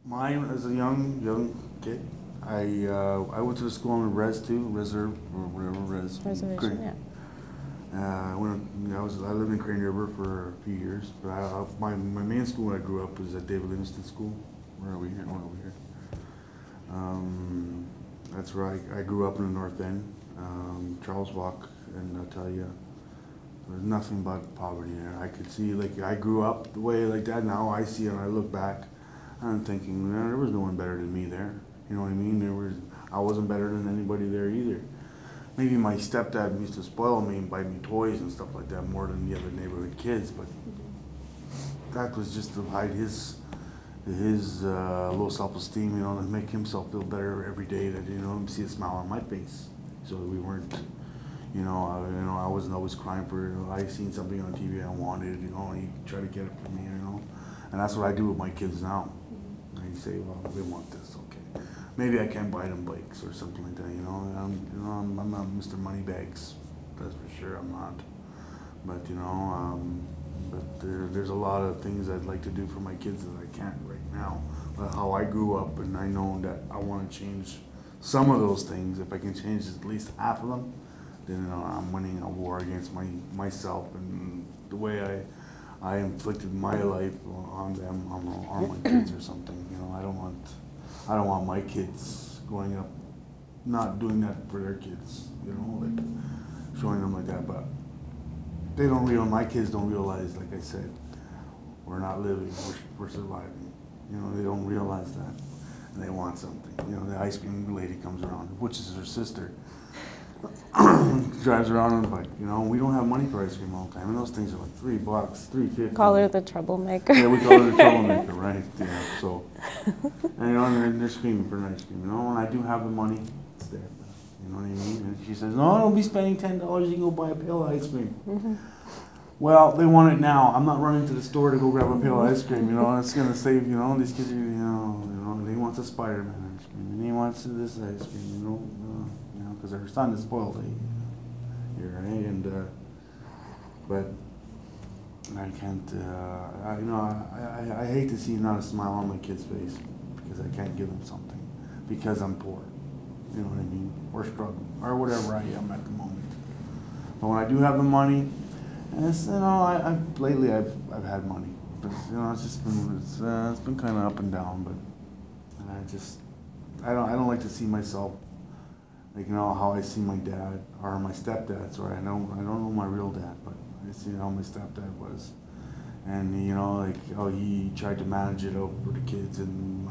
Mine as a young kid, I went to the school in Res too, Reserve or whatever Res. Reservation, yeah. I lived in Crane River for a few years, but my main school when I grew up was at David Livingston School. Where are we here? Oh, over here. That's where I grew up in the North End, Charles Walk, and I'll tell you, there's nothing but poverty there. I could see, like, I grew up the way like that. Now I see it and I look back, and I'm thinking, man, there was no one better than me there. You know what I mean? I wasn't better than anybody there either. Maybe my stepdad used to spoil me and buy me toys and stuff like that more than the other neighborhood kids, but that was just to hide his low self-esteem, you know, and make himself feel better every day. That see a smile on my face, so we weren't, I wasn't always crying for. I seen something on TV I wanted, and he tried to get it for me, and that's what I do with my kids now. I say, well, they want this, okay. Maybe I can buy them bikes or something like that, I'm not Mr. Moneybags, that's for sure. I'm not, but there's a lot of things I'd like to do for my kids that I can't right now. But how I grew up, and I know that I want to change some of those things. If I can change at least half of them, then I'm winning a war against myself and the way I inflicted my life on them, on my kids or something. I don't want my kids growing up not doing that for their kids. Like showing them like that, but. My kids don't realize, like I said, we're not living, we're surviving. They don't realize that. And they want something. The ice cream lady comes around, which is her sister, drives around on a bike. We don't have money for ice cream all the time. And those things are like $3, $3.50. Call her the troublemaker. Yeah, we call her the troublemaker, right? Yeah, so, and they're screaming for an ice cream. When I do have the money, it's there. You know what I mean? And she says, no, don't be spending $10. You can go buy a pail of ice cream. Mm-hmm. Well, they want it now. I'm not running to the store to go grab a pail of ice cream. It's going to save, these kids, he wants a Spider-Man ice cream. And he wants this ice cream, because their son is spoiled here, right? And, but I can't, I hate to see not a smile on my kid's face because I can't give them something because I'm poor. You know what I mean? Or struggling, or whatever I am at the moment. But when I do have the money, and it's, lately I've had money, but it's just been it's been kind of up and down. But I don't like to see myself like how I see my dad or my stepdad. Sorry, I don't know my real dad, but I see how my stepdad was, and how he tried to manage it out for the kids and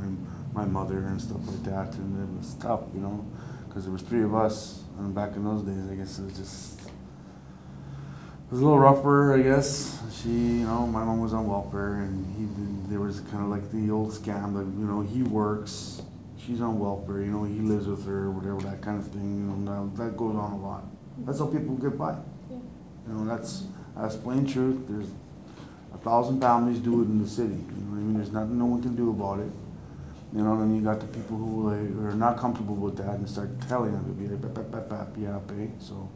my mother and stuff like that, and it was tough, because there was 3 of us, and back in those days, I guess it was a little rougher, I guess. My mom was on welfare, and there was kind of like the old scam that, he works, she's on welfare, he lives with her, whatever, that kind of thing, that goes on a lot. That's how people get by. Yeah. That's plain truth. There's 1,000 families do it in the city, There's nothing no one can do about it. Then you got the people who are not comfortable with that and start telling them to be like, yeah, pay. So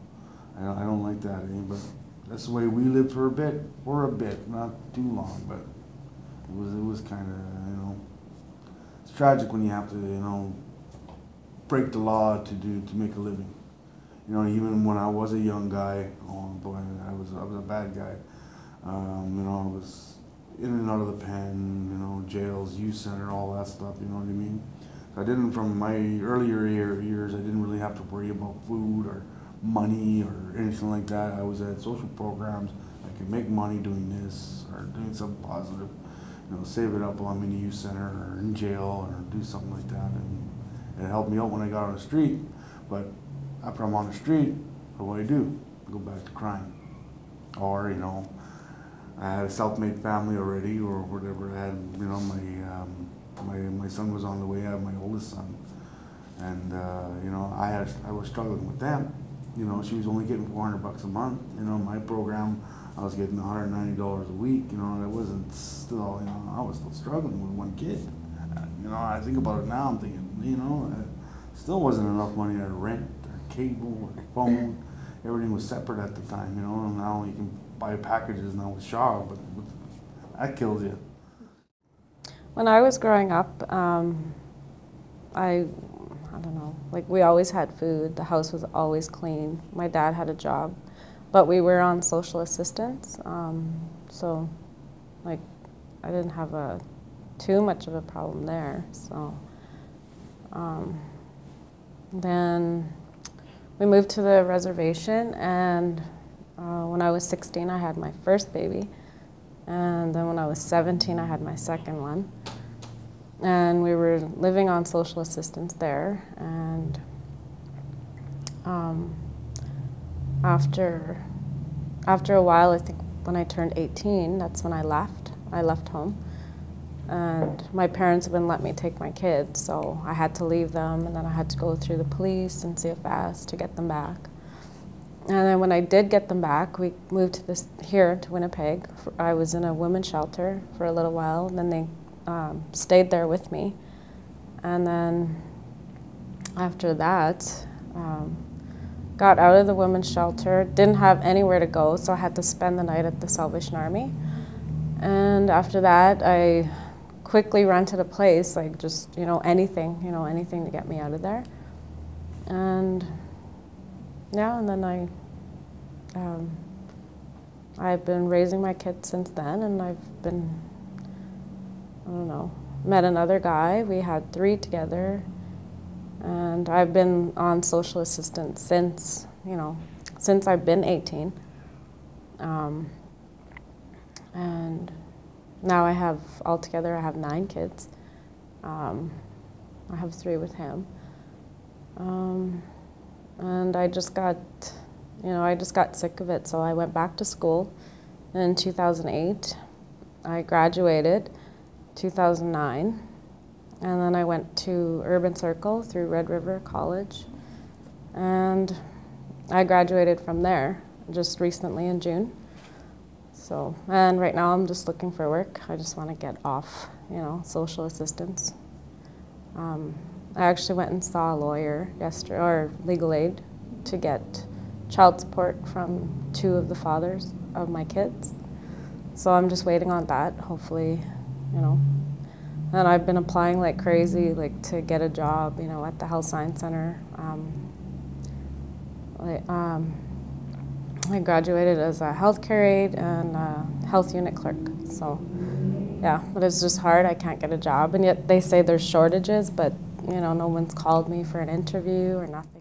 I don't like that, but that's the way we lived for a bit, not too long, but it was kind of, it's tragic when you have to, break the law to make a living. Even when I was a young guy, oh boy, I was a bad guy. I was in and out of the pen, jails, youth center, all that stuff, you know what I mean? So I didn't, from my earlier years, I didn't really have to worry about food or money or anything like that. I was at social programs. I could make money doing this or doing something positive, save it up while I'm in the youth center or in jail or do something like that. And it helped me out when I got on the street. But after I'm on the street, what do? I go back to crime. Or, I had a self-made family already, or whatever. I had, my son was on the way. I had my oldest son, and I was struggling with them. She was only getting $400 a month. My program, I was getting $190 a week. That wasn't still. I was still struggling with one kid. I think about it now. I'm thinking, it still wasn't enough money to rent or cable or phone. Everything was separate at the time. And now you can buy packages now with Shaw, but that kills you. When I was growing up, I don't know, like we always had food. The house was always clean. My dad had a job, but we were on social assistance. So like I didn't have too much of a problem there. So then we moved to the reservation, and when I was 16, I had my first baby. And then when I was 17, I had my second one. And we were living on social assistance there. And after a while, I think when I turned 18, that's when I left. I left home. And my parents wouldn't let me take my kids, so I had to leave them, and then I had to go through the police and CFS to get them back. And then when I did get them back, we moved here to Winnipeg. I was in a women's shelter for a little while, and then they stayed there with me. And then after that, got out of the women's shelter, didn't have anywhere to go, so I had to spend the night at the Salvation Army. And after that, I quickly rented a place, like just, anything to get me out of there. And yeah, and then I've been raising my kids since then, and I've been, met another guy. We had 3 together, and I've been on social assistance since I've been 18. And now I have 9 kids. I have 3 with him. And I just got sick of it, so I went back to school in 2008. I graduated 2009, and then I went to Urban Circle through Red River College, and I graduated from there just recently in June. So, and right now I'm just looking for work. I just want to get off, social assistance. I actually went and saw a lawyer yesterday, or legal aid, to get child support from 2 of the fathers of my kids. So I'm just waiting on that, hopefully, And I've been applying like crazy, like to get a job, at the Health Science Center. I graduated as a healthcare aide and a health unit clerk. So, yeah, but it's just hard. I can't get a job, and yet they say there's shortages, but no one's called me for an interview or nothing.